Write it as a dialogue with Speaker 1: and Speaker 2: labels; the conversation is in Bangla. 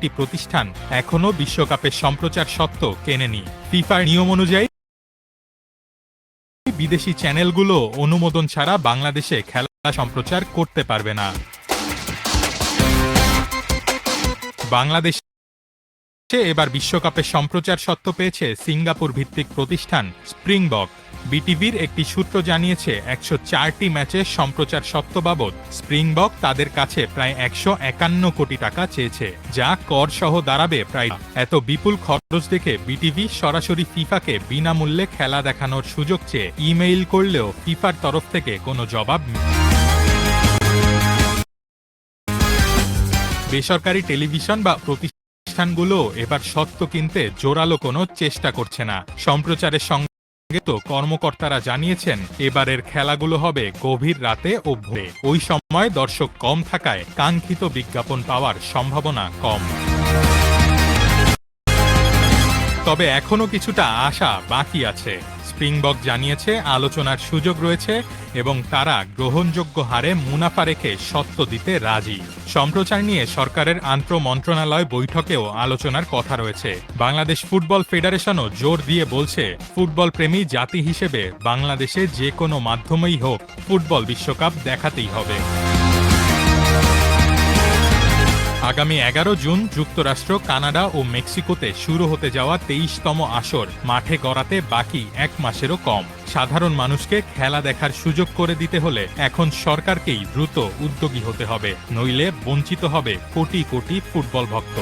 Speaker 1: একটি প্রতিষ্ঠান এখনও বিশ্বকাপের সম্প্রচার স্বত্ব কেনেনি। ফিফার নিয়ম অনুযায়ী বিদেশি চ্যানেলগুলো অনুমোদন ছাড়া বাংলাদেশে খেলা সম্প্রচার করতে পারবে না। বাংলাদেশে এবার বিশ্বকাপের সম্প্রচার স্বত্ব পেয়েছে সিঙ্গাপুর ভিত্তিক প্রতিষ্ঠান স্প্রিংবক। বিটিভির একটি সূত্র জানিয়েছে ১০৪টি ম্যাচের সম্প্রচার স্বত্ব বাবদ স্প্রিংবক তাদের কাছে প্রায় ১৫১ কোটি টাকা চেয়েছে, যা কর সহ দাঁড়াবে প্রায়। এত বিপুল খরচ দেখে বিটিভি সরাসরি ফিফাকে বিনামূল্যে খেলা দেখানোর সুযোগ চেয়ে ইমেইল করলেও ফিফার তরফ থেকে কোনো জবাব নেই। বেসরকারি টেলিভিশন বা প্রতিষ্ঠানগুলো এবার স্বত্ব কিনতে জোরালো কোনো চেষ্টা করছে না। সম্প্রচারের সঙ্গে তো কর্মকর্তারা জানিয়েছেন এবারের খেলাগুলো হবে গভীর রাতে ও ভোরে। ওই সময় দর্শক কম থাকায় কাঙ্ক্ষিত বিজ্ঞাপন পাওয়ার সম্ভাবনা কম। তবে এখনো কিছুটা আশা বাকি আছে। স্প্রিংবক জানিয়েছে আলোচনার সুযোগ রয়েছে এবং তারা গ্রহণযোগ্য হারে মুনাফা রেখে স্বত্ব দিতে রাজি। সম্প্রচার নিয়ে সরকারের আন্তঃ মন্ত্রণালয় বৈঠকেও আলোচনার কথা রয়েছে। বাংলাদেশ ফুটবল ফেডারেশনও জোর দিয়ে বলছে ফুটবল প্রেমী জাতি হিসেবে বাংলাদেশে যে কোনো মাধ্যমেই হোক ফুটবল বিশ্বকাপ দেখাতেই হবে। আগামী ১১ জুন যুক্তরাষ্ট্র, কানাডা ও মেক্সিকোতে শুরু হতে যাওয়া ২৩তম আসর মাঠে গড়াতে বাকি ১ মাসেরও কম। সাধারণ মানুষকে খেলা দেখার সুযোগ করে দিতে হলে এখন সরকারকেই দ্রুত উদ্যোগী হতে হবে, নইলে বঞ্চিত হবে কোটি কোটি ফুটবল ভক্ত।